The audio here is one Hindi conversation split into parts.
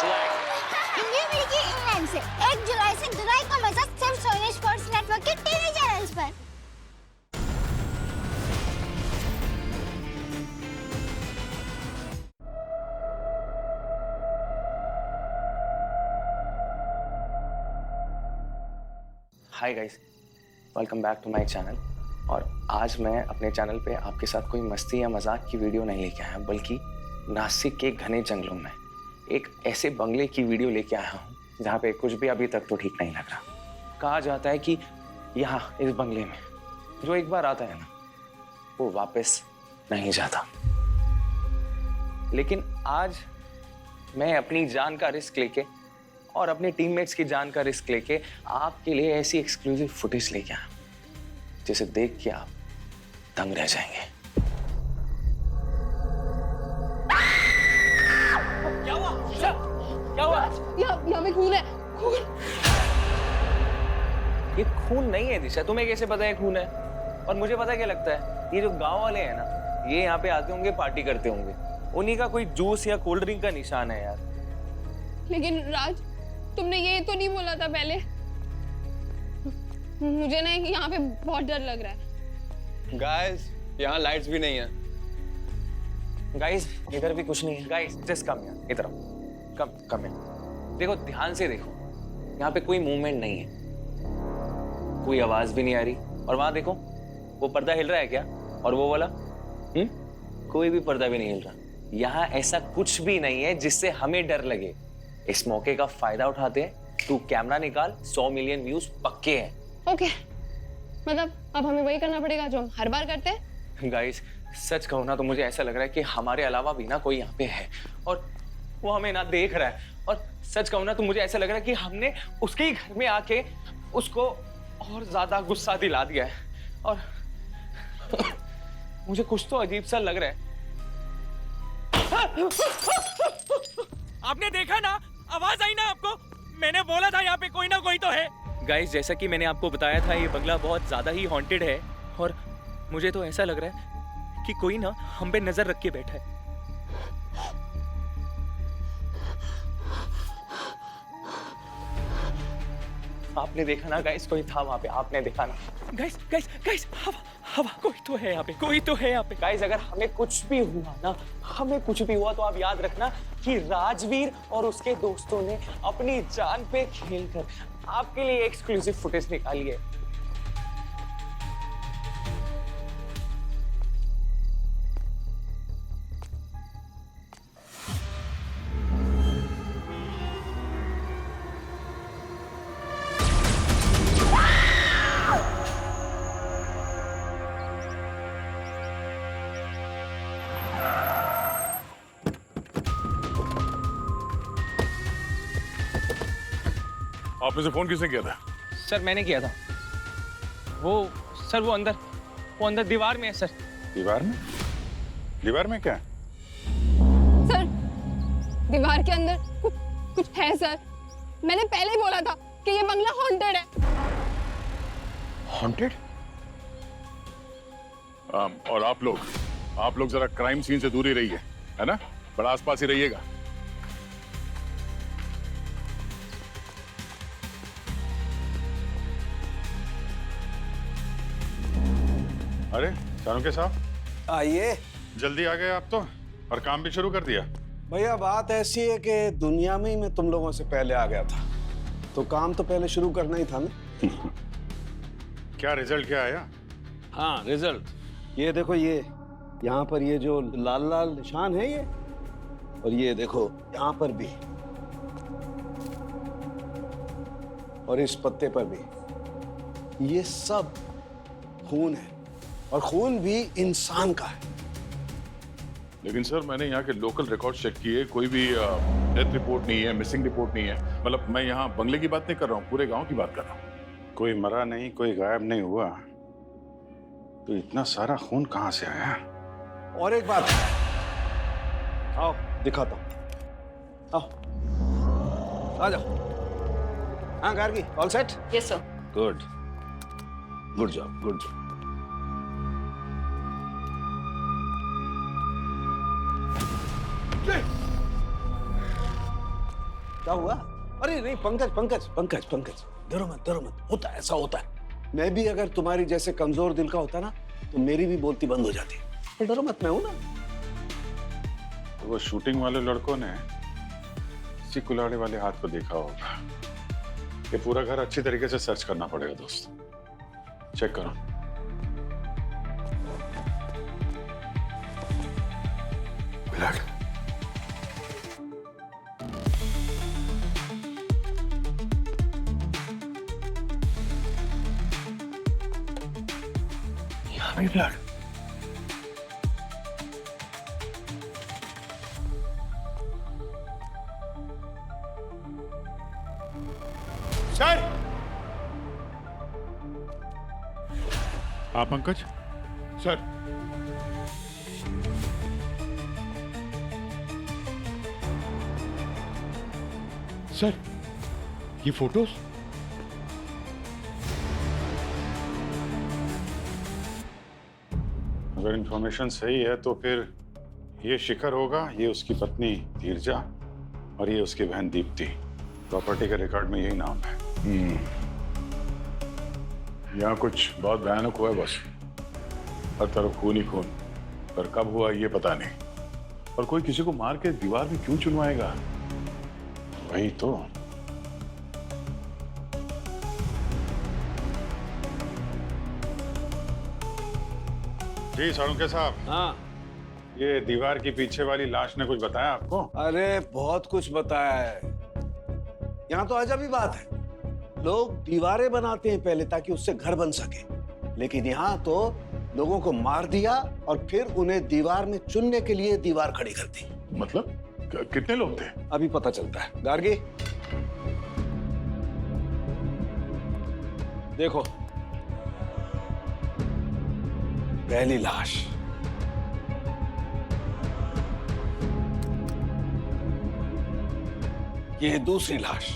his leg. इंडिया मिलेगी इंग्लैंड से 1 जुलाई से जुलाई का मजा सिर्फ सोनी स्पोर्ट्स नेटवर्क के टीवी चैनल्स पर। Hi guys, welcome back to my channel. और आज मैं अपने चैनल पे आपके साथ कोई मस्ती या मजाक की वीडियो नहीं लेके आया, बल्कि नासिक के घने जंगलों में एक ऐसे बंगले की वीडियो लेके आया हूँ जहाँ पे कुछ भी अभी तक तो ठीक नहीं लग रहा। कहा जाता है कि यहाँ इस बंगले में जो एक बार आता है ना, वो वापस नहीं जाता। लेकिन आज मैं अपनी जान का रिस्क लेके और अपने टीममेट्स की जान का रिस्क लेके आपके लिए ऐसी एक्सक्लूसिव फुटेज लेके आया जिसे देख के आप दंग रह जाएंगे। क्या हुआ? क्या हुआ? यहाँ पे खून है, खून। ये खून नहीं है दिशा, तुम्हें कैसे पता है खून है? और मुझे पता क्या लगता है, ये जो गांव वाले हैं ना, ये यहाँ पे आते होंगे, पार्टी करते होंगे, उन्हीं का कोई जूस या कोल्ड ड्रिंक का निशान है यार। लेकिन राज, तुमने ये तो नहीं बोला था पहले। मुझे ना यहाँ पे बहुत डर लग रहा है। गाइस, यहाँ लाइट्स भी नहीं है। गाइस, इधर भी कुछ नहीं है। गाइस, जस्ट कम यार, इधर आओ, कम यार। देखो, ध्यान से देखो, यहाँ पे कोई मूवमेंट नहीं है, कोई आवाज भी नहीं आ रही। और वहां देखो, वो पर्दा हिल रहा है क्या? और वो वाला कोई भी पर्दा भी नहीं हिल रहा। यहाँ ऐसा कुछ भी नहीं है जिससे हमें डर लगे। इस मौके का फायदा उठाते हैं। तू कैमरा निकाल, 100 मिलियन व्यूज पक्के हैं। ओके, मतलब अब हमें वही करना पड़ेगा जो हम हर बार करते हैं। गाइस, सच कहूँ ना तो मुझे ऐसा लग रहा है कि हमारे अलावा भी ना कोई यहाँ पे है और वो हमें ना देख रहा है। और सच कहूँ ना तो मुझे ऐसा लग रहा है कि हमने उसके ही घर में आके उसको और ज्यादा गुस्सा दिला दिया है। और मुझे कुछ तो अजीब सा लग रहा है। आपने देखा ना, आवाज आई ना आपको? मैंने बोला था यहाँ पे कोई ना कोई तो है। गाइस, जैसा कि मैंने आपको बताया था, ये बंगला बहुत ज्यादा ही हॉन्टेड है और मुझे तो ऐसा लग रहा है कि कोई ना हम पे नजर रख के बैठा है। आपने देखा ना गाइस, कोई था वहां पे, आपने देखा ना? गाइस, गाइस, गाइस, हवा, कोई तो है यहाँ पे, कोई तो है यहाँ पे। गाइस, अगर हमें कुछ भी हुआ ना, हमें कुछ भी हुआ तो आप याद रखना कि राजवीर और उसके दोस्तों ने अपनी जान पे खेलकर आपके लिए एक्सक्लूसिव फुटेज निकाली है। आपने से फोन किसने किया था? सर, मैंने किया था। वो अंदर दीवार में है सर। दीवार में? दीवार में क्या? सर, दीवार के अंदर कुछ है सर। मैंने पहले ही बोला था कि ये बंगला हॉन्टेड है। हॉन्टेड? और आप लोग जरा क्राइम सीन से दूर ही रहिए, है ना? पर आसपास ही रहिएगा। अरे चाणक्य साहब, आइए। जल्दी आ गए आप तो, और काम भी शुरू कर दिया। भैया, बात ऐसी है कि दुनिया में ही मैं तुम लोगों से पहले आ गया था, तो काम तो पहले शुरू करना ही था ना। क्या रिजल्ट क्या आया? हाँ, रिजल्ट ये देखो, ये यहाँ पर ये जो लाल लाल निशान है ये, और ये देखो यहाँ पर भी, और इस पत्ते पर भी, ये सब खून है, और खून भी इंसान का है। लेकिन सर, मैंने यहाँ के लोकल रिकॉर्ड चेक किए, कोई भी डेथ रिपोर्ट नहीं है, मिसिंग रिपोर्ट नहीं है। मतलब मैं यहाँ बंगले की बात नहीं कर रहा हूँ, पूरे गांव की बात कर रहा हूँ। कोई मरा नहीं, कोई गायब नहीं हुआ, तो इतना सारा खून कहाँ से आया? और एक बात, आओ दिखाता हूँ, आओ, आ जाओ। हाँ Gargi, all set? Yes sir. Good, good job, good job. क्या हुआ? अरे नहीं, पंकज पंकज पंकज पंकज, डरो मत, होता है, ऐसा होता है। मैं भी अगर तुम्हारी जैसे कमजोर दिल का होता ना तो मेरी भी बोलती बंद हो जाती। पर डरो मत, मैं हूं ना। वो शूटिंग वाले लड़कों ने किसी कुल्हाड़ी वाले हाथ को देखा होगा। ये पूरा घर अच्छी तरीके से सर्च करना पड़ेगा दोस्त। चेक करो। विराट, यहाँ भी ब्लड। सर, आप पंकज? सर, सर, ये फोटोज? अगर इंफॉर्मेशन सही है तो फिर ये शिखर होगा, ये उसकी पत्नी धीरजा और ये उसकी बहन दीप्ति। प्रॉपर्टी के रिकॉर्ड में यही नाम है। यहाँ कुछ बहुत भयानक हुआ है बस। हर तरफ खून ही खून, पर कब हुआ ये पता नहीं। और कोई किसी को मार के दीवार में क्यों चुनवाएगा? वही तो। जी साळुंखे साहब। हाँ, ये दीवार की पीछे वाली लाश ने कुछ बताया आपको? अरे बहुत कुछ बताया है। यहाँ तो अजब ही बात है, लोग दीवारें बनाते हैं पहले ताकि उससे घर बन सके, लेकिन यहाँ तो लोगों को मार दिया और फिर उन्हें दीवार में चुनने के लिए दीवार खड़ी कर दी। मतलब कितने लोग थे? अभी पता चलता है। गार्गी, देखो, पहली लाश, ये दूसरी लाश,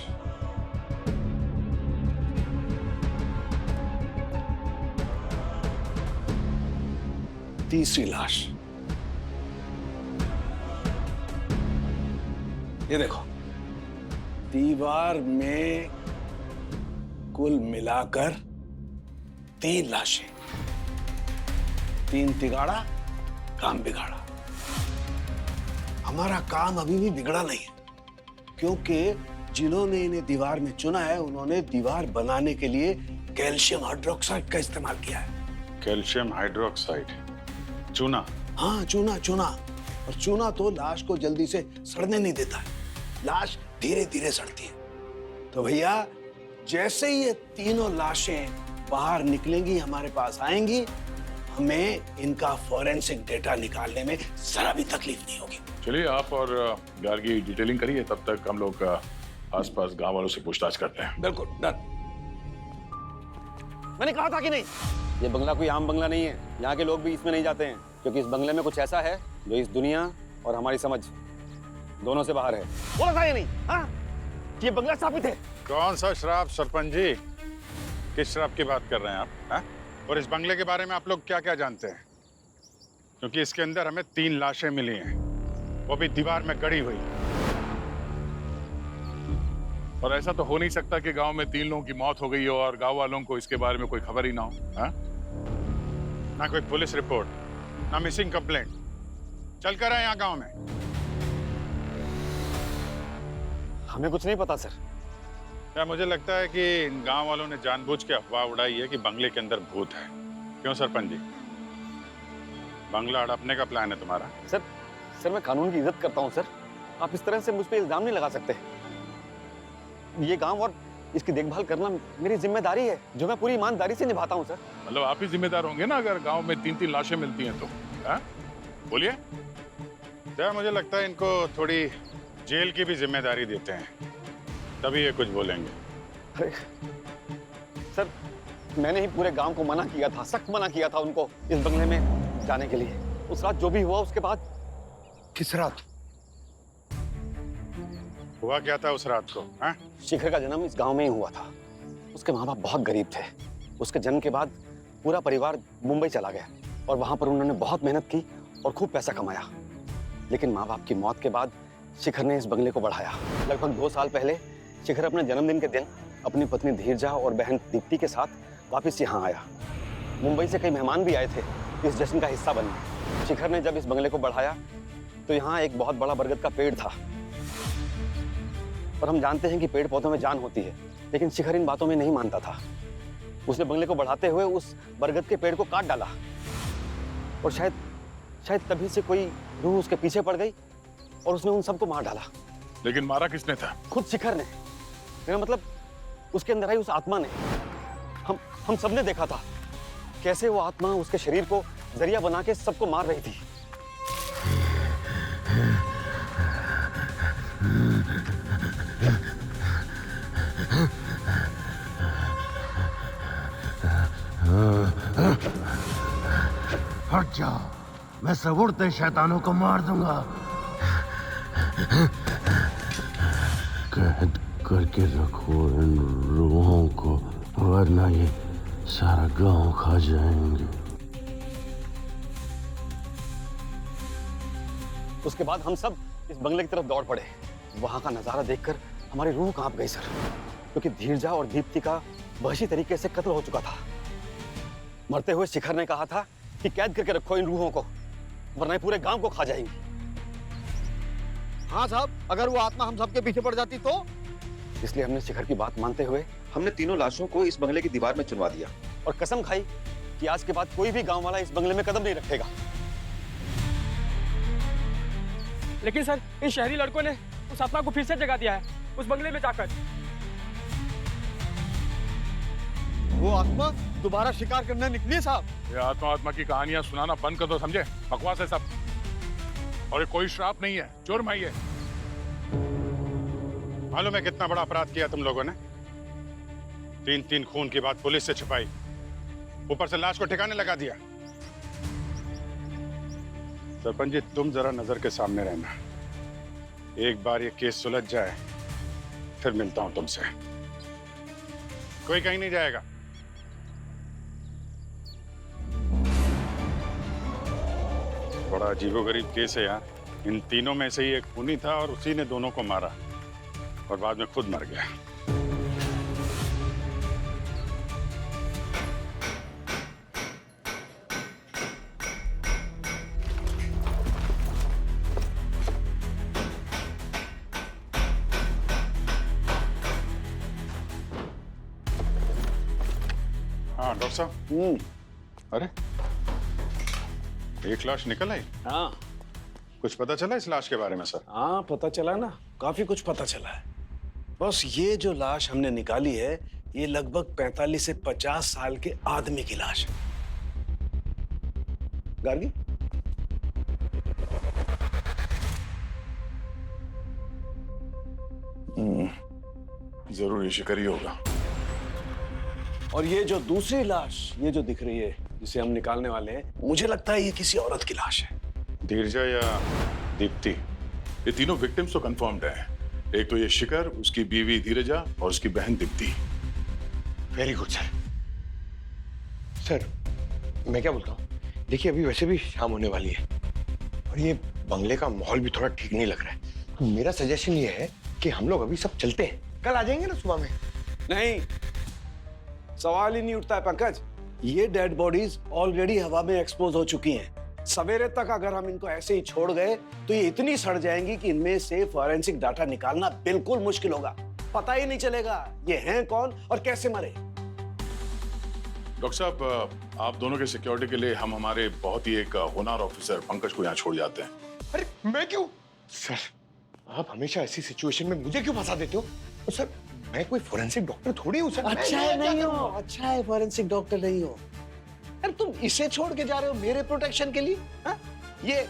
तीसरी लाश, ये देखो, दीवार में कुल मिलाकर 3 लाशें। 3 तिगाड़ा, काम बिगाड़ा। हमारा काम अभी भी बिगड़ा नहीं है, क्योंकि जिन्होंने इन्हें दीवार में चुना है उन्होंने दीवार बनाने के लिए कैल्शियम हाइड्रोक्साइड का इस्तेमाल किया है। कैल्शियम हाइड्रोक्साइड, चूना? हाँ, चूना चूना। और चूना तो लाश को जल्दी से सड़ने नहीं देता है, लाश धीरे धीरे सड़ती है। तो भैया, जैसे ही ये तीनों लाशें बाहर निकलेंगी, हमारे पास आएंगी, हमें इनका फॉरेंसिक डेटा निकालने में जरा भी तकलीफ नहीं होगी। चलिए, आप और गार्गी डिटेलिंग करिए, तब तक हम लोग आसपास गांव वालों से पूछताछ करते हैं। बिल्कुल, डन। मैंने कहा था कि नहीं, ये बंगला कोई आम बंगला नहीं है। यहाँ के लोग भी इसमें नहीं जाते हैं, क्योंकि इस बंगले में कुछ ऐसा है जो इस दुनिया और हमारी समझ दोनों से बाहर है। बोला था या नहीं? हाँ, ये बंगला स्थापित है। कौन सा शराब सरपंच जी? किस शराब की बात कर रहे हैं आप? हा? और इस बंगले के बारे में आप लोग क्या क्या जानते हैं? क्योंकि इसके अंदर हमें 3 लाशें मिली हैं, वो भी दीवार में गड़ी हुई। और ऐसा तो हो नहीं सकता कि गांव में 3 लोगों की मौत हो गई हो और गांव वालों को इसके बारे में कोई खबर ही ना हो। हा? ना कोई पुलिस रिपोर्ट, ना मिसिंग कंप्लेंट चल कर है यहाँ गांव में। हमें कुछ नहीं पता सर। क्या मुझे लगता है कि इन गांव वालों ने जानबूझ के अफवाह उड़ाई है कि बंगले के अंदर भूत है। क्यों सरपंच जी, बंगला हड़पने का प्लान है तुम्हारा? सर मैं कानून की इज्जत करता हूँ सर। आप इस तरह से मुझ पे इल्जाम नहीं लगा सकते। ये गांव और इसकी देखभाल करना मेरी जिम्मेदारी है, जो मैं पूरी ईमानदारी से निभाता हूँ सर। मतलब आप ही जिम्मेदार होंगे ना अगर गांव में 3-3 लाशें मिलती हैं तो? हाँ? बोलिए। क्या मुझे लगता है इनको थोड़ी जेल की भी जिम्मेदारी देते हैं, तभी ये कुछ बोलेंगे। अरे सर, मैंने ही पूरे गांव को मना किया था, सख्त मना किया था उनको इस बंगले में जाने के लिए। उस रात जो भी हुआ उसके बाद। किस रात? हुआ क्या था उस रात को? हाँ? शिखर का जन्म इस गांव में ही हुआ था। उसके माँ बाप बहुत गरीब थे। उसके जन्म के बाद पूरा परिवार मुंबई चला गया और वहां पर उन्होंने बहुत मेहनत की और खूब पैसा कमाया। लेकिन माँ बाप की मौत के बाद शिखर ने इस बंगले को बढ़ाया। लगभग 2 साल पहले शिखर अपने जन्मदिन के दिन अपनी पत्नी धीरजा और बहन दीप्ति के साथ वापस यहाँ आया। मुंबई से कई मेहमान भी आए थे इस जश्न का हिस्सा बनने। शिखर ने जब इस बंगले को बढ़ाया तो यहाँ एक बहुत बड़ा बरगद का पेड़ था। और हम जानते हैं कि पेड़ पौधों में जान होती है, लेकिन शिखर इन बातों में नहीं मानता था। उसने बंगले को बढ़ाते हुए उस बरगद के पेड़ को काट डाला और शायद तभी से कोई रूह उसके पीछे पड़ गई और उसने उन सबको मार डाला। लेकिन मारा किसने था? खुद शिखर ने। मेरा मतलब उसके अंदर आई उस आत्मा ने। हम सबने देखा था कैसे वो आत्मा उसके शरीर को जरिया बना के सबको मार रही थी। हट जाओ, मैं सब उड़ते शैतानों को मार दूंगा। कैद करके रखो इन रूहों को, वरना ये सारा गांव खा जाएंगे। उसके बाद हम सब इस बंगले की तरफ दौड़ पड़े। वहां का नजारा देखकर हमारी रूह कांप गई सर, क्योंकि धीरजा और दीप्ति का वहशी तरीके से कत्ल हो चुका था। मरते हुए शिखर ने कहा था कि कैद करके रखो इन रूहों को, वरना ये पूरे गांव को खा जाएंगी। हाँ साहब, अगर वो आत्मा हम सबके पीछे पड़ जाती तो? इसलिए हमने शिखर की बात मानते हुए हमने तीनों लाशों को इस बंगले की दीवार में चुनवा दिया और कसम खाई कि आज के बाद कोई भी गांव वाला इस बंगले में कदम नहीं रखेगा। लेकिन सर, इन शहरी लड़कों ने उस आत्मा को फिर से जगा दिया है उस बंगले में जाकर। वो आत्मा दोबारा शिकार करने निकली साहब। ये आत्मा की कहानियां सुनाना बंद कर दो, समझे? बकवास है सब। और ये कोई श्राप नहीं है, जुर्म है ये। मालूम है कितना बड़ा अपराध किया तुम लोगों ने? 3 खून की बात पुलिस से छिपाई, ऊपर से लाश को ठिकाने लगा दिया। सरपंच जी, तुम जरा नजर के सामने रहना। एक बार ये केस सुलझ जाए फिर मिलता हूं तुमसे। कोई कहीं नहीं जाएगा। बड़ा अजीबोगरीब केस है यार। इन तीनों में से ही एक खूनी था और उसी ने दोनों को मारा और बाद में खुद मर गया। हाँ डॉक्टर साहब। अरे एक लाश निकल आई। हाँ कुछ पता चला इस लाश के बारे में सर? हाँ, पता चला ना, काफी कुछ पता चला है। बस ये जो लाश हमने निकाली है, ये लगभग 45 से 50 साल के आदमी की लाश है। गार्गी, जरूर ये शिकारी होगा। और ये जो दूसरी लाश, ये जो दिख रही है, जिसे हम निकालने वाले हैं, मुझे लगता है ये किसी औरत की लाश है। धीरजा या दीप्ति? ये तीनों विक्टिम्स तो कंफर्म्ड हैं। एक तो ये शिखर, उसकी बीवी धीरजा और उसकी बहन Deepti. Very good sir. Sir मैं क्या बोलता हूँ, देखिए अभी वैसे भी शाम होने वाली है और ये बंगले का माहौल भी थोड़ा ठीक नहीं लग रहा है। तो मेरा सजेशन ये है कि हम लोग अभी सब चलते हैं, कल आ जाएंगे ना सुबह में। नहीं, सवाल ही नहीं उठता है पंकज। ये डेड बॉडीज ऑलरेडी हवा में एक्सपोज हो चुकी हैं। सवेरे तक अगर हम इनको ऐसे ही छोड़ गए तो ये इतनी सड़ जाएंगी कि इनमें से फॉरेंसिक डाटा निकालना बिल्कुल मुश्किल होगा। पता ही नहीं चलेगा ये हैं कौन और कैसे मरे। डॉक्टर साहब, आप दोनों के सिक्योरिटी के लिए हम हमारे बहुत ही एक होनहार ऑफिसर पंकज को यहाँ छोड़ जाते हैं। अरे मैं क्यों? सर आप हमेशा ऐसी सिचुएशन में मुझे क्यों फंसा देते हो? और सर मैं कोई फोरेंसिक डॉक्टर थोड़ी हूँ सर। अच्छा है नहीं हो, अच्छा है फॉरेंसिक डॉक्टर नहीं हो। अरे तुम इसे छोड़ के जा रहे हो मेरे प्रोटेक्शन के लिए? हा? ये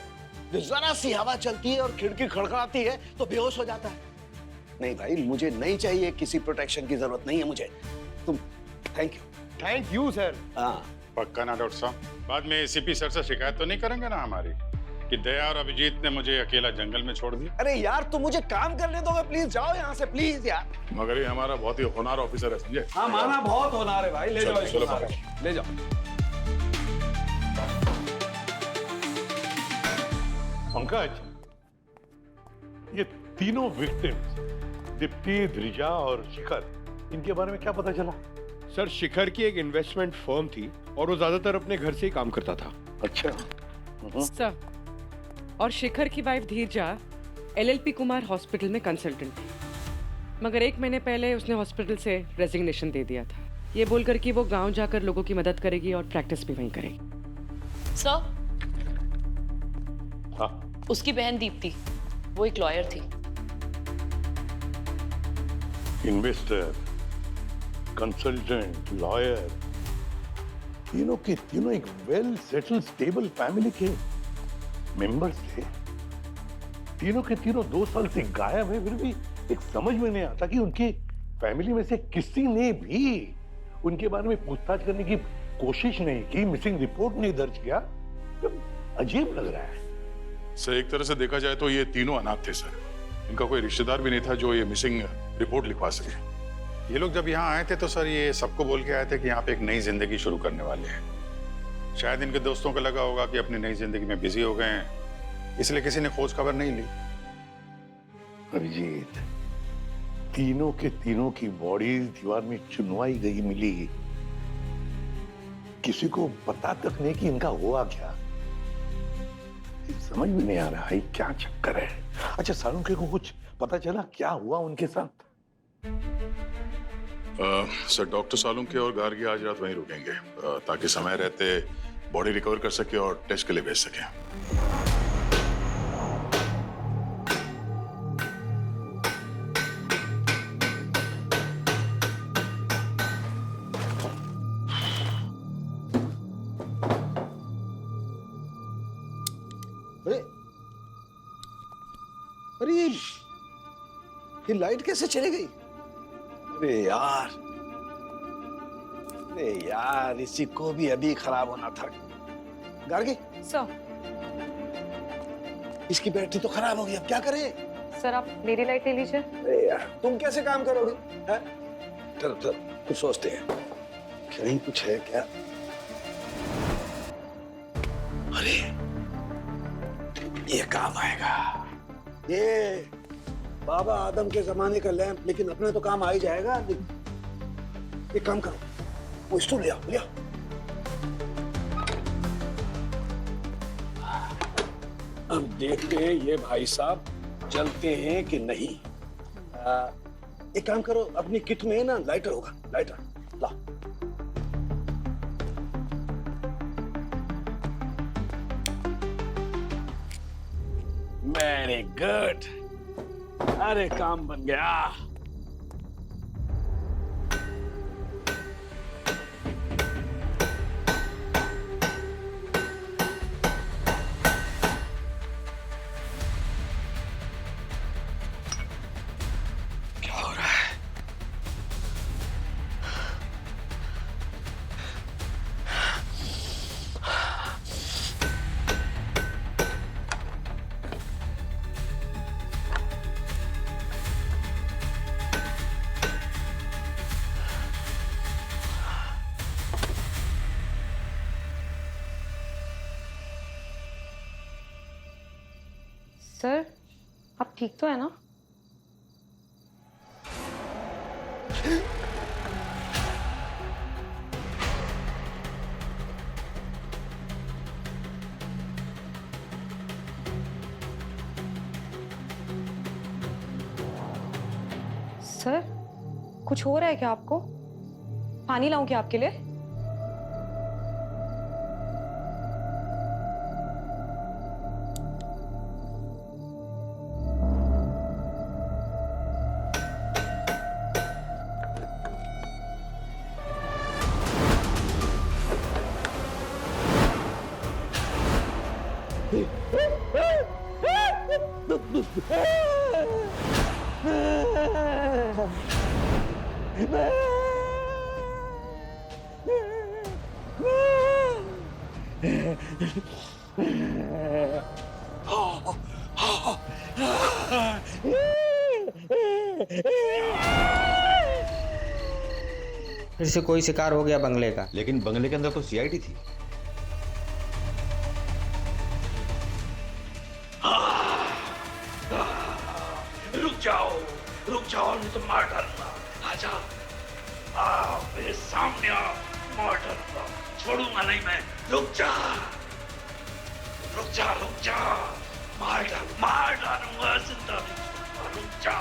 जो जरा सी हवा चलती है और खिड़की खड़खड़ाती है तो बेहोश हो जाता है। नहीं भाई, मुझे नहीं चाहिए, किसी प्रोटेक्शन की जरूरत नहीं है मुझे। तुम थैंक यू सर। हाँ पक्का ना डॉक्टर साहब? बाद में एसीपी सर से शिकायत तो नहीं करेंगे ना हमारी कि दया और अभिजीत ने मुझे अकेला जंगल में छोड़ दिया? अरे यार तुम मुझे काम करने दोगे? प्लीज जाओ यहाँ से प्लीज यार। मगर ये हमारा बहुत ही होनहार ऑफिसर है, समझे? हाँ माना, बहुत होनहार है भाई। ले जाओ इसको, चलो, ले जाओ। पंकज, ये तीनों विक्टिम्स, दीप्ति, धृजा और शिखर, इनके बारे में क्या पता चला? सर, शिखर की एक इन्वेस्टमेंट फर्म थी और वो ज्यादातर अपने घर से ही काम करता था। अच्छा। सर, और शिखर की वाइफ धीरजा एलएलपी कुमार हॉस्पिटल में कंसल्टेंट थी, मगर 1 महीने पहले उसने हॉस्पिटल से रेजिग्नेशन दे दिया था, ये बोलकर कि वो गांव जाकर लोगों की मदद करेगी और प्रैक्टिस भी वहीं करेगी। सर, हाँ, उसकी बहन दीप्ति, वो एक लॉयर थी। इन्वेस्टर, कंसल्टेंट, लॉयर, तीनों के तीनों एक वेल सेटल्ड स्टेबल फैमिली के मेंबर्स थे। तीनों के तीनों 2 साल से गायब है, फिर भी एक समझ में नहीं आता कि उनकी फैमिली में से किसी ने भी उनके बारे में पूछताछ करने की कोशिश नहीं की, मिसिंग रिपोर्ट नहीं दर्ज किया। अजीब लग रहा है। सर, एक तरह से देखा जाए तो ये तीनों अनाथ थे सर। इनका कोई रिश्तेदार भी नहीं था जो ये मिसिंग रिपोर्ट लिखवा सके। ये लोग जब यहाँ आए थे तो सर ये सबको बोल के आए थे कि यहाँ पे एक नई जिंदगी शुरू करने वाले हैं। शायद इनके दोस्तों को लगा होगा कि अपनी नई जिंदगी में बिजी हो गए हैं, इसलिए किसी ने खोज खबर नहीं ली। अभिजीत, तीनों के तीनों की बॉडी दीवार में चुनवाई गई मिली, किसी को पता तक नहीं कि इनका हुआ क्या। समझ में नहीं आ रहा है क्या चक्कर है। अच्छा, सालुंखे को कुछ पता चला क्या हुआ उनके साथ? सर, डॉक्टर सालुंखे और गार्गी आज रात वहीं रुकेंगे ताकि समय रहते बॉडी रिकवर कर सके और टेस्ट के लिए भेज सके। अरे ये लाइट कैसे चली गई? अरे यार इसी को भी अभी खराब होना था। गार्गी सर, इसकी बैटरी तो खराब हो गई, अब क्या करें? सर आप मेरी लाइट ले लीजिए। अरे यार तुम कैसे काम करोगे? चलो कुछ सोचते हैं, कहीं कुछ है क्या? अरे ये काम आएगा, ये बाबा आदम के जमाने का लैंप, लेकिन अपने तो काम आ ही जाएगा। एक काम करो, वो स्टूल ले आओ। अब देखते हैं ये भाई साहब जलते हैं कि नहीं। एक काम करो, अपनी किट में ना लाइटर होगा, लाइटर ला। वेरी गुड, अरे काम बन गया। क्या हो रहा है? सर, आप ठीक तो है ना? सर, कुछ हो रहा है क्या आपको? पानी लाऊं क्या आपके लिए? फिर से कोई शिकार हो गया बंगले का। लेकिन बंगले के अंदर तो सीआईडी थी। जाओ नहीं तो मार डालूंगा। आजा, आ मेरे सामने आ, मार डालूंगा, छोड़ूंगा नहीं मैं। रुक जा, मार डालूंगा, जिंदा नहीं छोड़ूंगा। रुक जा,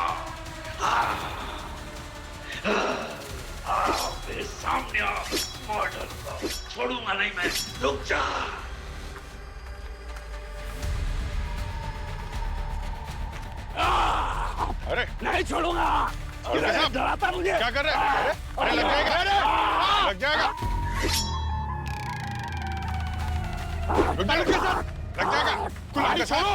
मेरे सामने आ, मार डालूंगा, छोड़ूंगा नहीं मैं। रुक जा। अरे नहीं छोड़ूंगा। डराता मुझे। क्या कर रहे हैं? अरे लग जाएगा, लग जाएगा, लग जाएगा। नहीं छोड़ो।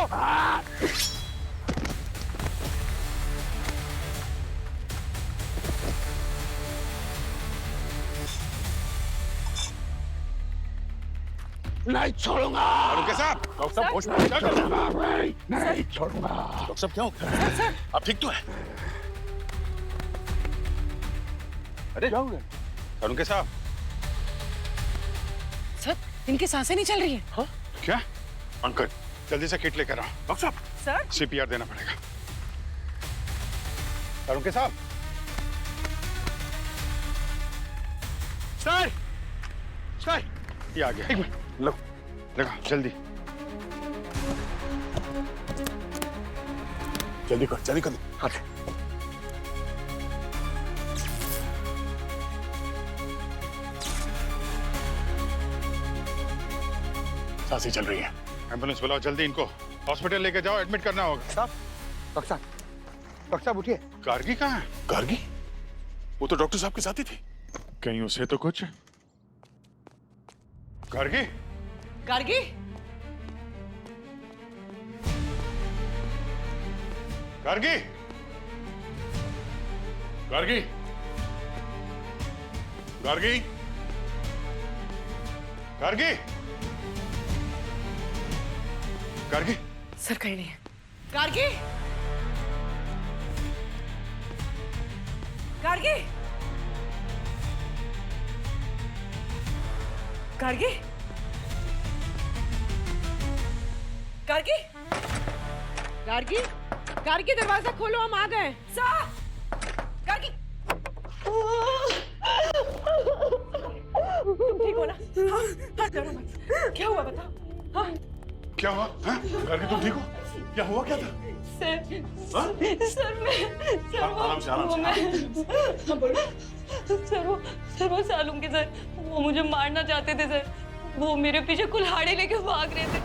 नहीं छोड़ूंगा। डॉक्टर साहब, होश में क्या कर रहे हैं? नहीं छोड़ूंगा। डॉक्टर साहब क्या हो गया? आप ठीक तो है? अरे क्या हो गया? अरुण साहब। सर, इनकी सांसें नहीं चल रही है। हाँ? क्या? पंकज, जल्दी से किट लेकर आओ। डॉक्टर साहब, सर सीपीआर देना पड़ेगा। अरुण साहब। सर, सर, ये आ गया। एक मिनट, लो, लगा, जल्दी जल्दी कर। हाँ। सांसें चल रही है। एम्बुलेंस बुलाओ जल्दी, इनको हॉस्पिटल लेके जाओ, एडमिट करना होगा। साहब, डॉक्टर साहब उठिए। गार्गी कहाँ है? गार्गी? वो तो डॉक्टर साहब के साथ ही थी। कहीं उसे तो कुछ। गार्गी? गार्गी, गार्गी? गार्गी? गार्गी? गार्गी? गार्गी? सर कहीं नहीं है। गार्गी, गार्गी, गार्गी, गार्गी, गार्गी, गार्गी, दरवाजा खोलो, हम आ गए। गार्गी, तुम ठीक हो ना? हाँ, डरो मत। क्या हुआ बताओ? हाँ? क्या हुआ? गार्गी तुम ठीक हो? क्या हुआ, क्या था? आराम से। वो सालूम के सर, वो मुझे मारना चाहते थे सर। वो मेरे पीछे कुल्हाड़ी लेके भाग रहे थे।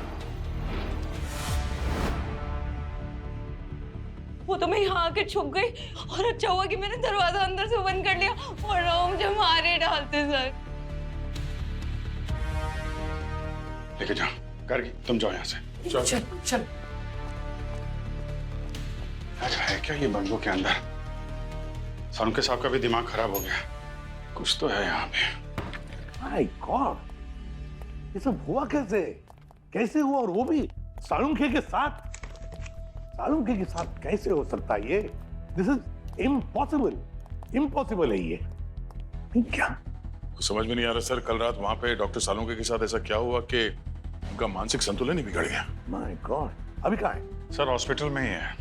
वो तो मैं यहाँ आके छुप गई और अच्छा हुआ कि मैंने दरवाजा अंदर से बंद कर लिया और वो मुझे मारे डालते सर। लेके जाओ। गार्गी तुम जाओ यहाँ से। चल। अरे है क्या ये बंगलों के अंदर? सालुंके साहब का भी दिमाग खराब हो गया। कुछ तो है यहाँ पे। माय गॉड, ये सब हुआ कैसे? कैसे हुआ? और वो भी सालुंके के साथ? सालुंके के साथ कैसे हो सकता है ये? दिस इज इम्पॉसिबल है ये। क्या कुछ समझ में नहीं आ रहा सर। कल रात वहां पे डॉक्टर सालुंके के साथ ऐसा क्या हुआ कि उनका मानसिक संतुलन ही बिगड़ गया? माय गॉड, अभी कहाँ है? सर हॉस्पिटल में ही है।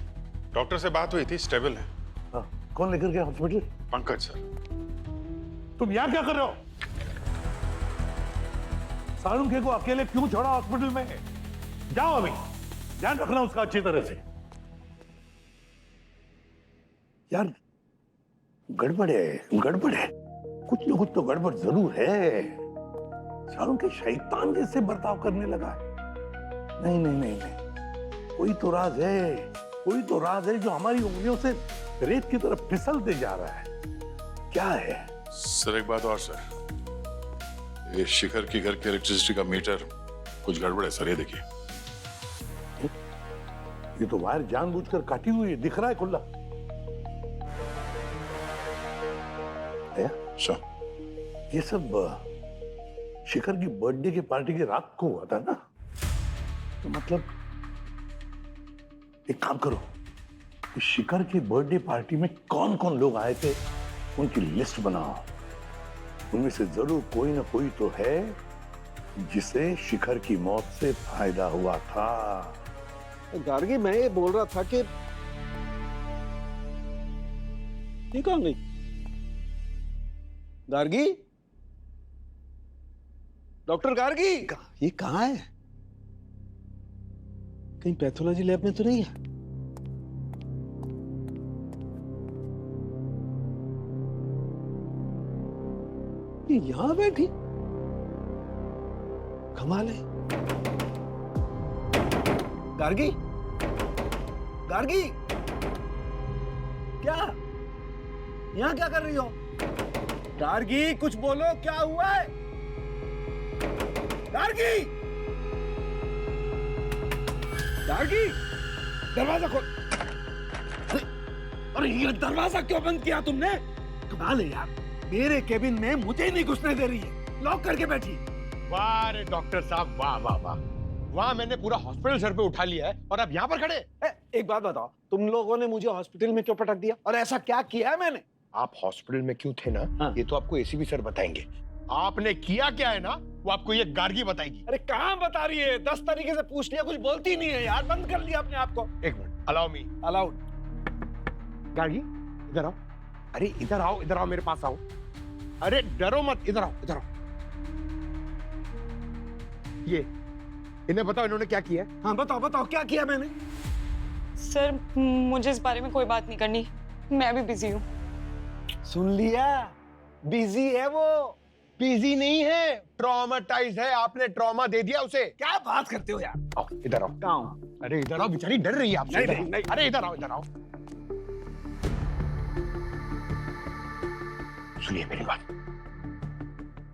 डॉक्टर से बात हुई थी, स्टेबल है। कौन लेकर गया हॉस्पिटल? पंकज सर। तुम यहाँ क्या कर रहे हो? सालुंके को अकेले क्यों छोड़ा हॉस्पिटल में? जाओ अभी, ध्यान रखना उसका अच्छी तरह से। यार गड़बड़ है, कुछ न कुछ तो गड़बड़ जरूर है। सालुंके शैतान जैसे बर्ताव करने लगा है। नहीं, कोई तो राज है जो हमारी उंगलियों से रेत की तरफ फिसलते जा रहा है। क्या है? सर एक बात और सर, ये शिखर की घर के इलेक्ट्रिसिटी का मीटर कुछ गड़बड़ है सर। ये देखिए, ये तो वायर जानबूझकर काटी हुई है, दिख रहा है खुला। सर ये सब शिखर की बर्थडे की पार्टी की रात को हुआ था ना? तो मतलब एक काम करो, इस शिखर की बर्थडे पार्टी में कौन कौन लोग आए थे उनकी लिस्ट बनाओ। उनमें से जरूर कोई ना कोई तो है जिसे शिखर की मौत से फायदा हुआ था। गार्गी, मैं ये बोल रहा था कि ये कहाँ गई? गार्गी, डॉक्टर गार्गी, ये कहाँ है? कहीं पैथोलॉजी लैब में तो नहीं है? ये यहां बैठी? कमाल है। गार्गी, गार्गी, क्या यहां क्या कर रही हो? गार्गी, कुछ बोलो, क्या हुआ है? गार्गी, गार्गी, दरवाजा खोल। अरे ये दरवाजा क्यों बंद किया तुमने? कमाल है यार, मेरे केबिन में मुझे नहीं घुसने दे रही है, लॉक करके बैठी। वाह रे डॉक्टर साहब, वाह वाह वाह। वहां मैंने पूरा हॉस्पिटल सर पे उठा लिया है और अब यहाँ पर खड़े। एक बात बताओ, तुम लोगों ने मुझे हॉस्पिटल में क्यों पटक दिया और ऐसा क्या किया है मैंने? आप हॉस्पिटल में क्यों थे ना, ये तो आपको एसीपी सर बताएंगे। आपने किया क्या है ना, वो आपको ये गार्गी बताएगी। अरे कहाँ बता रही है? 10 तरीके से पूछ लिया, कुछ बोलती नहीं है यार, बंद कर लिया अपने आप को। एक minute, allow me. Allowed. Gargi, इधर आओ। अरे इधर आओ, इधर आओ, मेरे पास आओ। अरे डरो मत, इधर आओ, इधर आओ। ये इन्हें बताओ इन्होंने क्या किया? हाँ बताओ, बताओ क्या किया मैंने? सर मुझे इस बारे में कोई बात नहीं करनी, मैं अभी बिजी हूँ। सुन लिया, बिजी है वो। बिजी नहीं है, ट्रॉमाटाइज है। आपने ट्रॉमा दे दिया उसे। क्या बात करते हो यार? आओ इधर आओ। कहाँ हूँ? अरे इधर आओ, बेचारी डर रही है आपसे। नहीं, नहीं। अरे इधर आओ, इधर आओ। सुनिए मेरी बात।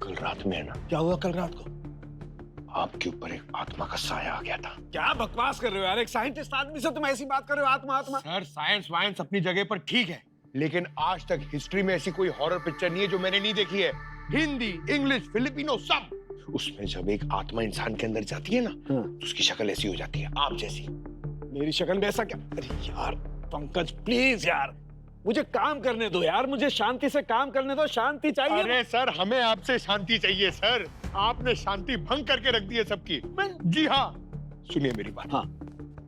कल रात में है ना, क्या हुआ कल रात को? आपके ऊपर एक आत्मा का साया आ गया था। क्या बकवास कर रहे हो यार? एक साइंटिस्ट आदमी से तुम ऐसी बात कर रहे हो? आत्मा आत्मा। सर साइंस वाइंस अपनी जगह पर ठीक है, लेकिन आज तक हिस्ट्री में ऐसी कोई हॉरर पिक्चर नहीं है जो मैंने नहीं देखी है। हिंदी, इंग्लिश, फिलिपिनो सब। उसमें जब एक आत्मा इंसान के अंदर जाती है ना, तो उसकी शक्ल ऐसी हो जाती है, आप जैसी। मेरी शक्ल में ऐसा क्या? अरे यार पंकज, प्लीज यार, मुझे काम करने दो यार, मुझे शांति से काम करने दो, शांति चाहिए। अरे सर, हमें आपसे शांति चाहिए सर। आपने शांति भंग करके रख दी है सबकी। जी हाँ, सुनिए मेरी बात। हाँ,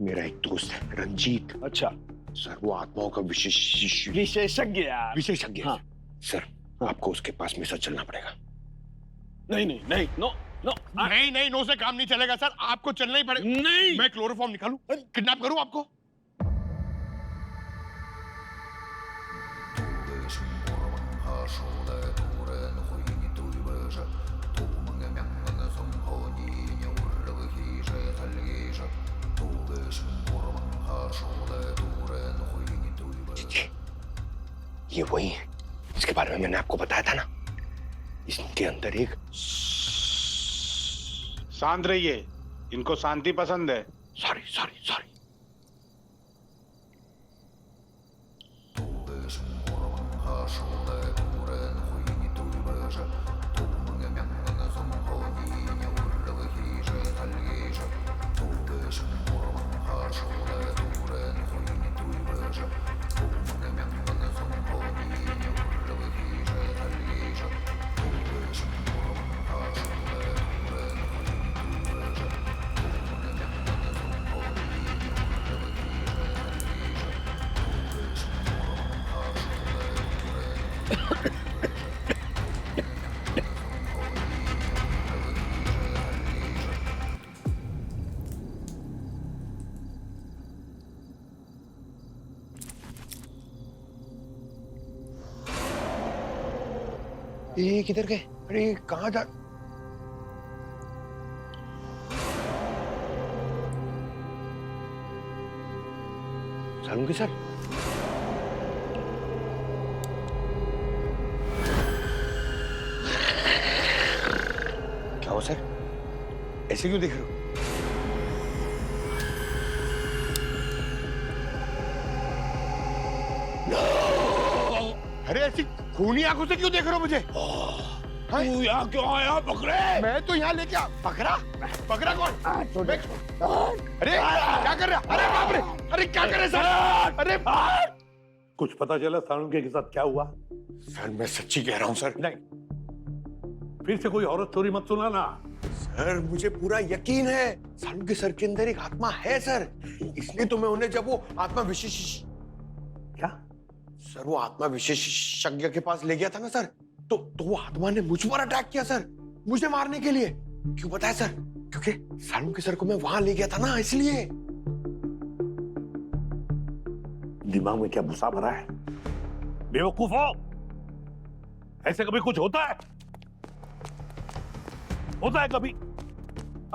मेरा एक दोस्त है रंजीत। अच्छा सर, वो आत्माओं का विशेषज्ञ यार। विशेषज्ञ। हाँ। सर, आपको उसके पास में सर चलना पड़ेगा। नहीं नहीं नहीं, नो नो, नहीं नहीं, नो से काम नहीं चलेगा सर, आपको चलना ही पड़ेगा। नहीं, मैं क्लोरोफॉर्म निकालूं, किडनैप करूं आपको? ये वही है इसके बारे में मैंने आपको बताया था ना। इसके अंदर एक। शांत रहिए, इनको शांति पसंद है। Sorry sorry sorry. ये किधर गए? अरे कहाँ जा? सालुंके सर, क्या हो सर, ऐसे क्यों देख रहे हो? अरे ऐसी खूनी आंखों से क्यों देख रहे हो मुझे? तू यहाँ क्यों आया बकरे? मैं तो यहाँ लेके आ। बकरा? बकरा कौन? अरे क्या कर रहे? अरे बाप रे! अरे क्या कर रहे सर? अरे कुछ पता चला सालुंके के साथ क्या हुआ? सर मैं सच्ची कह रहा हूँ सर। नहीं, फिर से कोई औरत स्टोरी मत सुनाना। सर मुझे पूरा यकीन है सालुंके सर के अंदर एक आत्मा है सर, इसलिए तो मैं उन्हें जब वो आत्मा विशेष। क्या? सर वो आत्मा विशेषज्ञ के पास ले गया था ना सर, तो वो आत्मा ने मुझ पर अटैक किया सर, मुझे मारने के लिए। क्यों बताया सर? क्योंकि सालू के सर को मैं वहां ले गया था ना, इसलिए। दिमाग में क्या भूसा भरा है? बेवकूफ हो, ऐसे कभी कुछ होता है? होता है कभी?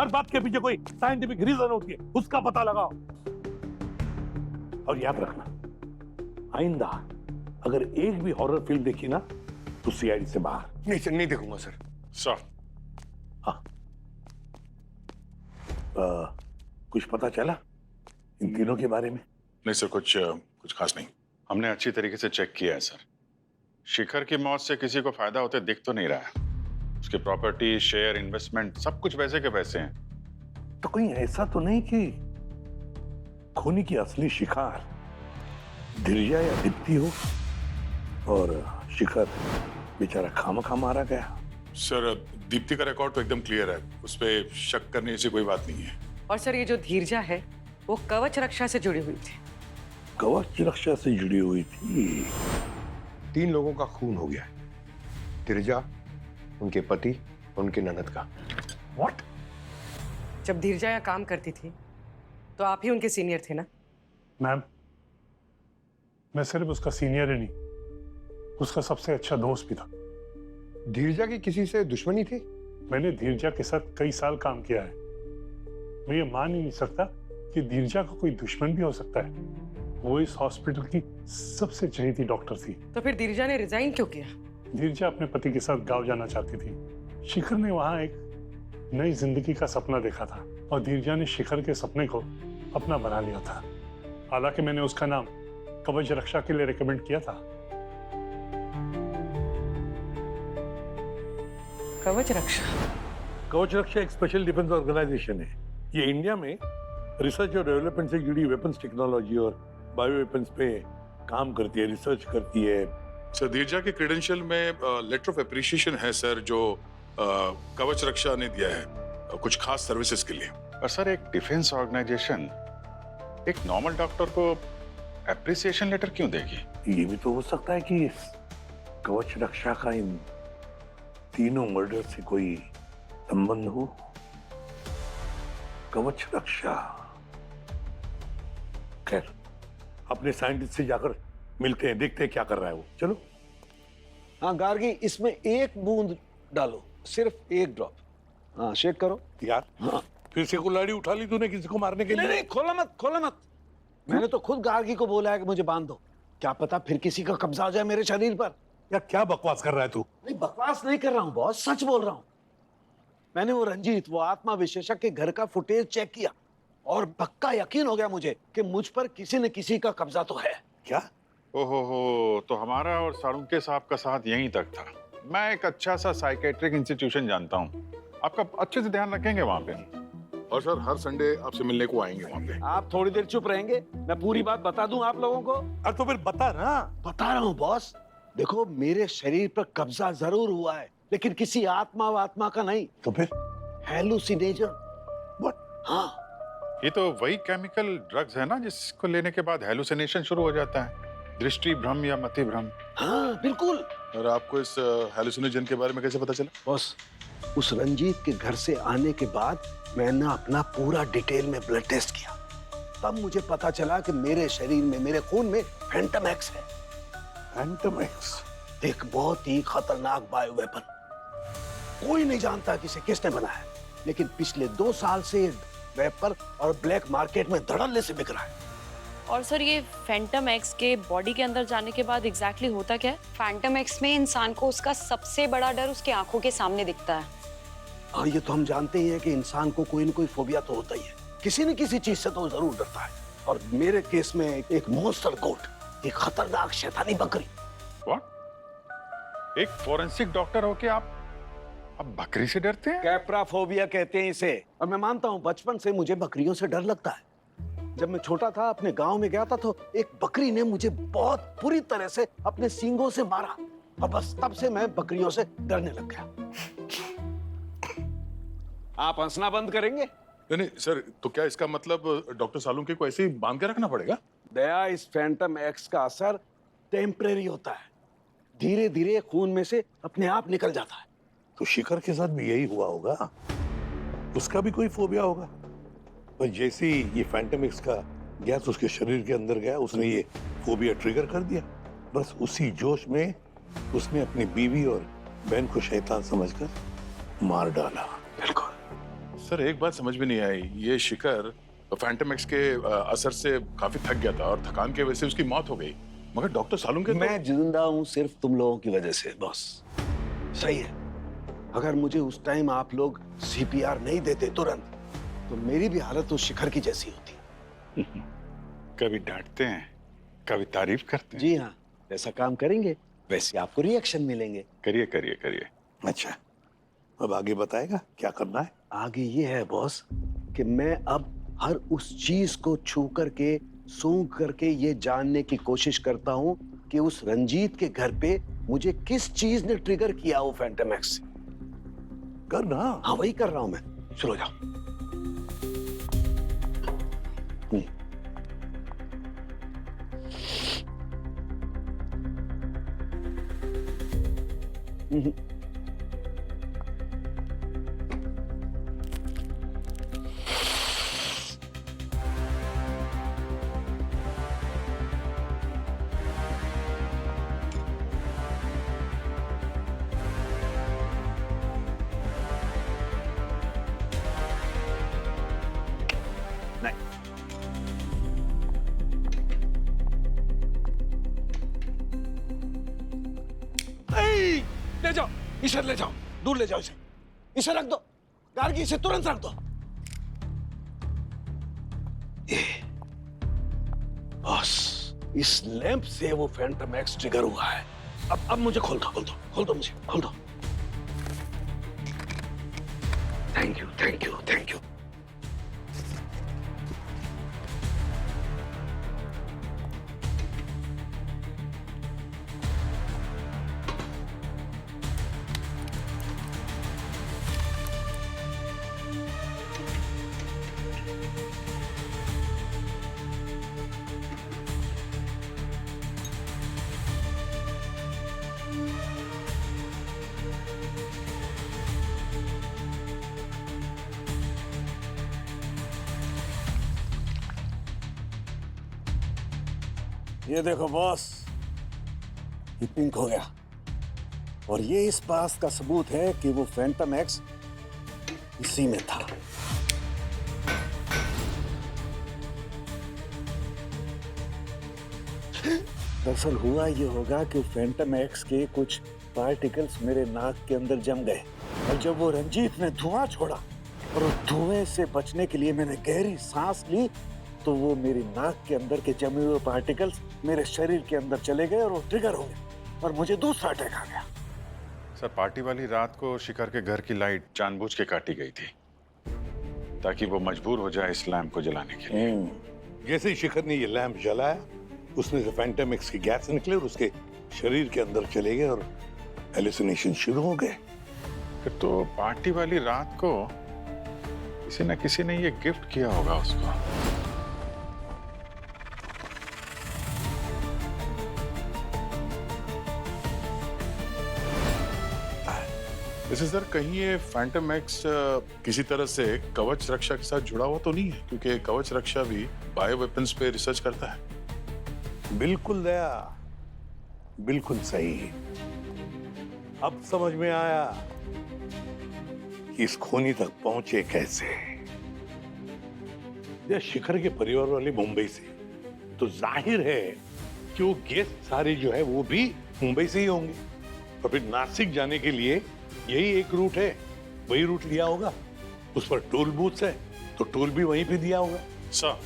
हर बात के पीछे कोई साइंटिफिक रीजन होती है, उसका पता लगाओ। और याद रखना, आइंदा अगर एक भी हॉरर फिल्म देखी ना तो सीआईडी से बाहर। नहीं सर, नहीं देखूंगा सर। सर, हाँ, कुछ पता चला इन तीनों के बारे में? नहीं सर, कुछ खास नहीं। हमने अच्छी तरीके से चेक किया है सर। शिखर की मौत से किसी को फायदा होते दिख तो नहीं रहा है। उसकी प्रॉपर्टी, शेयर, इन्वेस्टमेंट सब कुछ वैसे के वैसे हैं। तो कहीं ऐसा तो नहीं कि खूनी की असली शिकार धीरजा या दीप्ति हो और शिखर बेचारा खामखा मारा गया? सर, दीप्ति का रिकॉर्ड तो एकदम क्लियर है, उस पर शक करने जैसी कोई बात नहीं है। और सर, ये जो धीरजा है वो कवच रक्षा से जुड़ी हुई थी। कवच रक्षा से जुड़ी हुई थी? 3 लोगों का खून हो गया है, धीरजा, उनके पति, उनके ननद का। व्हाट? जब धीरजा यहाँ काम करती थी तो आप ही उनके सीनियर थे ना? मैम, मैं सिर्फ उसका सीनियर ही नहीं, उसका सबसे अच्छा दोस्त भी था। धीरजा की किसी से दुश्मनी थी? मैंने धीरजा के साथ कई साल काम किया है। मैं ये मान ही नहीं सकता कि धीरजा का कोई दुश्मन भी हो सकता है। वो इस हॉस्पिटल की सबसे चहेती डॉक्टर थी। तो फिर धीरजा ने रिजाइन क्यों किया? धीरजा अपने पति के साथ गांव जाना चाहती थी। शिखर ने वहां एक नई जिंदगी का सपना देखा था और धीरजा ने शिखर के सपने को अपना बना लिया था। हालांकि मैंने उसका नाम कवच रक्षा के लिए रिकमेंड किया था। कवच रक्षा? कवच रक्षा एक स्पेशल डिफेंस ऑर्गेनाइजेशन है। ये इंडिया में रिसर्च और डेवलपमेंट से जुड़ी वेपन्स टेक्नोलॉजी और बायो वेपन्स पे काम करती है, रिसर्च करती है। सर, धीरजा के क्रेडेंशियल में लेटर ऑफ एप्रिसिएशन है सर, जो कवच रक्षा ने दिया है कुछ खास सर्विसेज के लिए। और सर, एक डिफेंस ऑर्गेनाइजेशन एक नॉर्मल डॉक्टर को एप्रिसिएशन लेटर क्यों देगी? ये भी तो हो सकता है कि कवच रक्षा का इन तीनों मर्डर से कोई संबंध हो। कवच रक्षा, खैर अपने साइंटिस्ट से जाकर मिलते हैं, देखते हैं क्या कर रहा है वो। चलो। हाँ गार्गी, इसमें 1 बूंद डालो, सिर्फ 1 ड्रॉप। हाँ, शेक करो यार। हाँ, फिर से कुल्हाड़ी उठा ली तूने किसी को मारने के लिए? नहीं, खोला मत, खोला मत। मैंने तो खुद गार्गी को बोला है कि मुझे बांध दो। क्या पता फिर किसी का कब्जा हो जाए मेरे शरीर पर। यार क्या बकवास कर रहा है तू? नहीं, बकवास नहीं कर रहा हूँ बॉस, सच बोल रहा हूँ। मैंने वो रंजीत, वो आत्मा विशेषज्ञ के घर का फुटेज चेक किया और पक्का यकीन हो गया मुझे कि मुझ पर किसी न किसी का कब्जा तो है। क्या? ओहो, तो हमारा और सारुंके साहब का साथ यहीं तक था। मैं एक अच्छा सा साइकेट्रिक इंस्टीट्यूशन जानता हूँ, आपका अच्छे से ध्यान रखेंगे वहाँ पे। और सर, हर संडे आपसे मिलने को आएंगे वहाँ पे। आप थोड़ी देर चुप रहेंगे, मैं पूरी बात बता दूं आप लोगों को। अरे तो फिर बता ना। बता रहा हूँ बॉस। देखो, मेरे शरीर पर कब्जा जरूर हुआ है, लेकिन किसी आत्मा का नहीं। तो फिर? हेलुसिनेशन। हाँ, ये तो वही केमिकल ड्रग्स है ना जिसको लेने के बाद हेलुसिनेशन शुरू हो जाता है, दृष्टि भ्रम या मति भ्रम। हाँ बिल्कुल। और आपको इस हेलुसिनोजन के बारे में कैसे पता चला? बॉस, उस रंजीत के घर से आने के बाद मैंने अपना पूरा डिटेल में ब्लड टेस्ट किया। तब मुझे पता चला कि मेरे शरीर में, मेरे खून में फैंटम एक्स है। Phantom x? एक बहुत ही खतरनाक बायो वेपन। कोई नहीं जानता कि इसे किसने बनाया, लेकिन पिछले 2 साल से वेपर और ब्लैक मार्केट में धड़ल्ले से बिक रहा है। और सर, ये फैंटम एक्स के बॉडी के अंदर जाने के बाद एग्जैक्टली होता क्या है? फैंटम एक्स में इंसान को उसका सबसे बड़ा डर उसकी आंखों के सामने दिखता है। हाँ, ये तो हम जानते ही हैं कि इंसान को कोई न कोई फोबिया तो होता ही है, किसी न किसी चीज से तो जरूर डरता है। और मेरे केस में एक मॉन्स्टर गोट, एक खतरनाक शैतानी बकरी। एक फोरेंसिक डॉक्टर होके आप बकरी से डरते हैं? कैप्राफोबिया कहते हैं इसे। और मैं मानता हूँ बचपन से मुझे बकरियों से डर लगता है। जब मैं छोटा था, अपने गांव में गया था, तो एक बकरी ने मुझे बहुत बुरी तरह से अपने सींगों से मारा और बस तब से मैं बकरियों से डरने लग गया। आप हंसना बंद करेंगे? नहीं सर, तो क्या इसका मतलब डॉक्टर सालुंके को ऐसे ही बांध के रखना पड़ेगा? दया, इस फैंटम एक्स का असर टेम्परेरी होता है, धीरे धीरे खून में से अपने आप निकल जाता है। तो शिखर के साथ भी यही हुआ होगा, उसका भी कोई फोबिया होगा। पर जैसे ही ये फैंटम एक्स का गैस उसके शरीर के अंदर गया, उसने ये फोबिया ट्रिगर कर दिया। बस उसी जोश में उसने अपनी बीवी और बहन को शैतान समझकर मार डाला। बिल्कुल। सर एक बात समझ में नहीं आई, ये शिखर फैंटम एक्स के असर से काफी थक गया था और थकान की वजह से उसकी मौत हो गई, मगर डॉक्टर सालुम के मैं जिंदा हूं सिर्फ तुम लोगों की वजह से बॉस। सही है, अगर मुझे उस टाइम आप लोग सीपीआर नहीं देते तुरंत, तो मेरी भी हालत उस शिखर की जैसी होती। कभी डांटते हैं, कभी तारीफ करते हैं। जी हाँ, जैसा काम करेंगे वैसे आपको रिएक्शन मिलेंगे। करिए करिए करिए। अच्छा, अब आगे बताएगा क्या करना है? आगे ये है बॉस कि मैं अब हर उस चीज को छू करके, सूंघ करके ये जानने की कोशिश करता हूं कि उस रंजीत के घर पे मुझे किस चीज ने ट्रिगर किया वो फैंटम एक्स। करना? हाँ वही कर रहा हूं मैं। चलो जाओ। ले जाओ, इसे ले जाओ, दूर ले जाओ इसे। इसे रख दो, गार्गी इसे तुरंत रख दो। बस इस लैंप से वो फैंटम एक्स ट्रिगर हुआ है। अब मुझे खोल दो, खोल दो, खोल दो, मुझे खोल दो। Thank you, thank you, thank you. ये देखो बॉस, ये पिंक हो गया और ये इस बात का सबूत है कि वो फैंटम एक्स इसी में था। दरअसल हुआ ये होगा कि फैंटम एक्स के कुछ पार्टिकल्स मेरे नाक के अंदर जम गए और जब वो रंजीत ने धुआं छोड़ा और उस धुएं से बचने के लिए मैंने गहरी सांस ली, तो वो मेरी नाक के अंदर के जमे हुए पार्टिकल्स मेरे शरीर के अंदर चले गए और वो ट्रिगर हो गए और मुझे दूसरा अटैक आ गया। सर पार्टी वाली रात को शिखर के घर की लाइट जानबूझ के काटी गई थी ताकि वो मजबूर हो जाए इस लैंप को जलाने के लिए। जैसे ही शिखर ने ये लैंप जलाया, उसमें से फैंटम एक्स की गैस निकले और उसके शरीर के अंदर चले गए और हेलुसिनेशन शुरू हो गए। फिर तो पार्टी वाली रात को किसी न किसी ने ये गिफ्ट किया होगा उसको। वैसे सर कहीं ये फैंटम एक्स किसी तरह से कवच रक्षा के साथ जुड़ा हुआ तो नहीं है, क्योंकि कवच रक्षा भी बायो वेपन्स पे रिसर्च करता है। बिल्कुल दया, बिल्कुल सही। अब समझ में आया कि इस खूनी तक पहुंचे कैसे। यह शिखर के परिवार वाले मुंबई से, तो जाहिर है कि वो गेस्ट सारे जो है वो भी मुंबई से ही होंगे। और फिर नासिक जाने के लिए यही एक रूट है, वही रूट लिया होगा। उस पर टोल बूथ है तो टोल भी वहीं पे दिया होगा। सर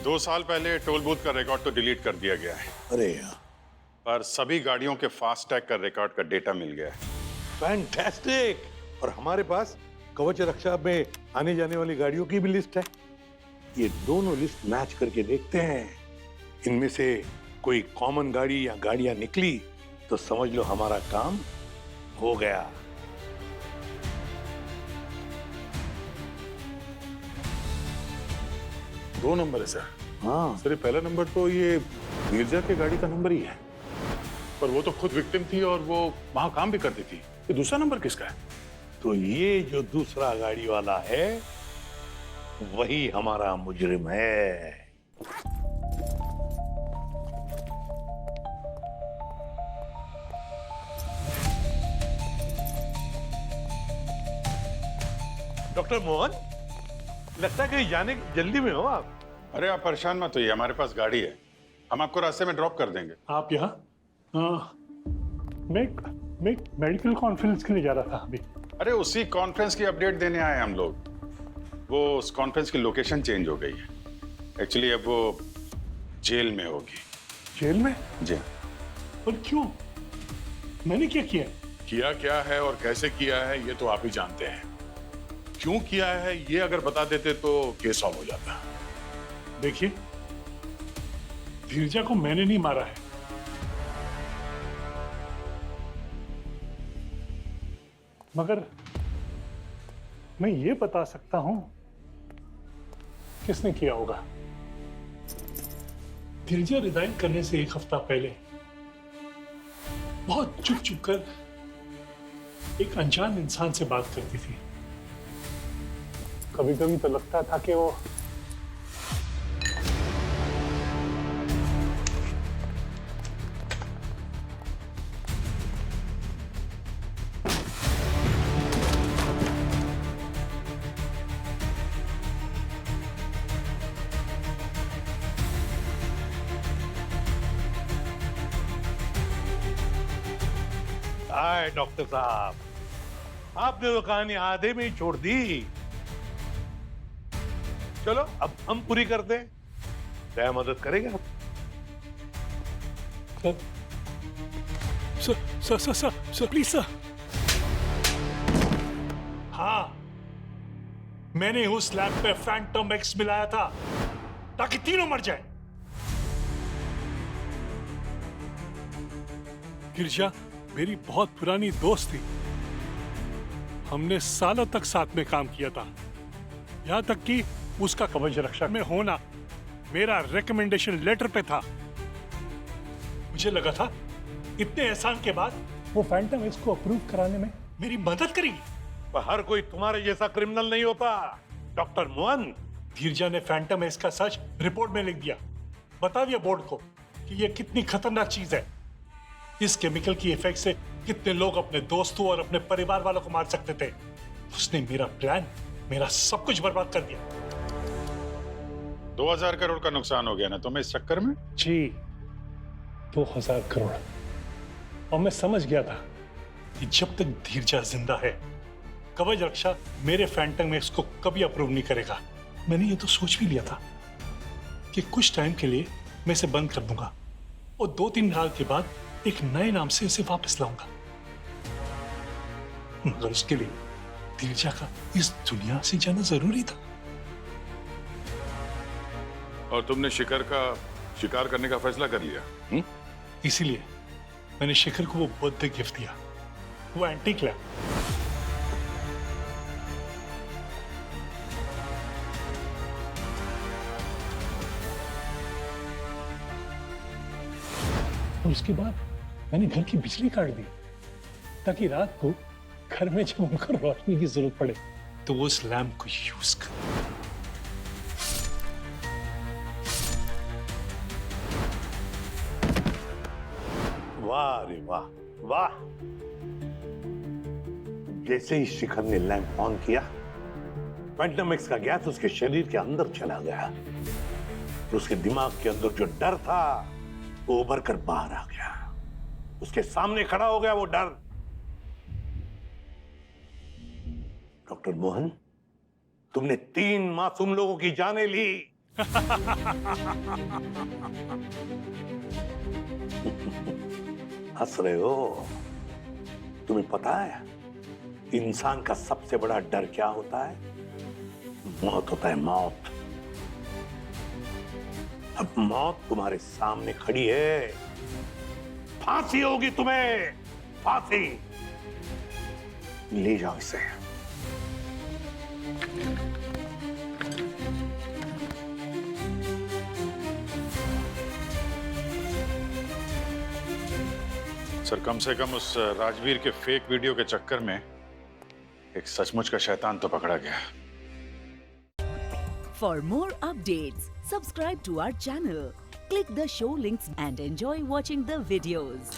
2 साल पहले टोल बूथ का रिकॉर्ड तो डिलीट कर दिया गया है। अरे यार, पर सभी गाड़ियों के फास्टैग का रिकॉर्ड का डेटा मिल गया है। फैंटास्टिक। और हमारे पास कवच रक्षा में आने जाने वाली गाड़ियों की भी लिस्ट है। ये दोनों लिस्ट मैच करके देखते हैं, इनमें से कोई कॉमन गाड़ी या गाड़ियां निकली तो समझ लो हमारा काम हो गया। 2 नंबर है सर। हाँ सर ये पहला नंबर तो ये नीरजा की गाड़ी का नंबर ही है, पर वो तो खुद विक्टिम थी और वो वहां काम भी करती थी। ये दूसरा नंबर किसका है? तो ये जो दूसरा गाड़ी वाला है वही हमारा मुजरिम है। डॉक्टर मोहन, लगता है कहीं जाने की जल्दी में हो आप। अरे आप परेशान मत होइए, हमारे पास गाड़ी है, हम आपको रास्ते में ड्रॉप कर देंगे। आप यहाँ? मैं एक मेडिकल कॉन्फ्रेंस के लिए जा रहा था अभी। अरे उसी कॉन्फ्रेंस की अपडेट देने आए हम लोग। वो उस कॉन्फ्रेंस की लोकेशन चेंज हो गई है। एक्चुअली अब वो जेल में होगी। जेल में? जी। पर क्यों? मैंने क्या किया? किया क्या है और कैसे किया है ये तो आप ही जानते हैं। क्यों किया है ये अगर बता देते तो केस सॉल्व हो जाता। देखिए, धीरजा को मैंने नहीं मारा है। मगर मैं ये बता सकता हूं किसने किया होगा। धीरजा रिजाइन करने से एक हफ्ता पहले बहुत चुप चुप कर एक अनजान इंसान से बात करती थी। कभी कभी तो लगता था कि वो आए डॉक्टर साहब, आपने तो कहानी आधे में ही छोड़ दी। चलो अब हम पूरी करते हैं। क्या मदद करेंगे आप? Sir please sir. हाँ, मैंने उस लैब पे फैंटम एक्स मिलाया था ताकि तीनों मर जाए। गिरजा मेरी बहुत पुरानी दोस्त थी। हमने सालों तक साथ में काम किया था, यहां तक कि उसका कवच रक्षा में होना मेरा रिकमेंडेशन लेटर पे था। मुझे लगा था इतने एहसान के बाद वो फैंटम एक्स को अप्रूव कराने में मेरी मदद करेगी। पर हर कोई तुम्हारे जैसा क्रिमिनल नहीं होता डॉक्टर मोहन। धीरजा ने फैंटम एक्स का सच रिपोर्ट में लिख दिया, बता दिया बोर्ड को कि ये कितनी खतरनाक चीज है। इस केमिकल की इफेक्ट से कितने लोग अपने दोस्तों और अपने परिवार वालों को मार सकते थे। उसने मेरा प्लान, मेरा सब कुछ बर्बाद कर दिया। 2000 करोड़ का नुकसान हो गया ना तुम्हें इस चक्कर में? जी, 2000 करोड़। और मैं समझ गया था कि जब तक धीरजा जिंदा है, कवच रक्षा मेरे फैंटम एक्स को कभी अप्रूव नहीं करेगा। मैंने ये तो सोच भी लिया था कि कुछ टाइम के लिए मैं इसे बंद कर दूंगा और 2-3 साल के बाद एक नए नाम से इसे वापस लाऊंगा। मगर उसके लिए धीरजा का इस दुनिया से जाना जरूरी था। और तुमने शिकार करने का फैसला कर लिया? इसीलिए मैंने शिखर को वो बर्थडे गिफ्ट दिया, वो एंटीक लैम्प। और उसके बाद मैंने घर की बिजली काट दी ताकि रात को घर में जब उनको रोशनी की जरूरत पड़े तो वो उस लैम्प को यूज कर। वाह रे वाह वाह। जैसे ही शिखर ने लैंप ऑन किया, फैंटम एक्स का गैस उसके शरीर के अंदर चला गया। तो उसके दिमाग के अंदर जो डर था वो उभर कर बाहर आ गया। उसके सामने खड़ा हो गया वो डर। डॉक्टर मोहन, तुमने 3 मासूम लोगों की जानें ली। हंस रहे हो? तुम्हें पता है इंसान का सबसे बड़ा डर क्या होता है? मौत होता है, मौत। अब मौत तुम्हारे सामने खड़ी है, फांसी होगी तुम्हें, फांसी। ले जाओ इसे। सर कम से कम उस राजवीर के फेक वीडियो के चक्कर में एक सचमुच का शैतान तो पकड़ा गया। For more updates, subscribe to our channel, click the show links and enjoy watching the videos.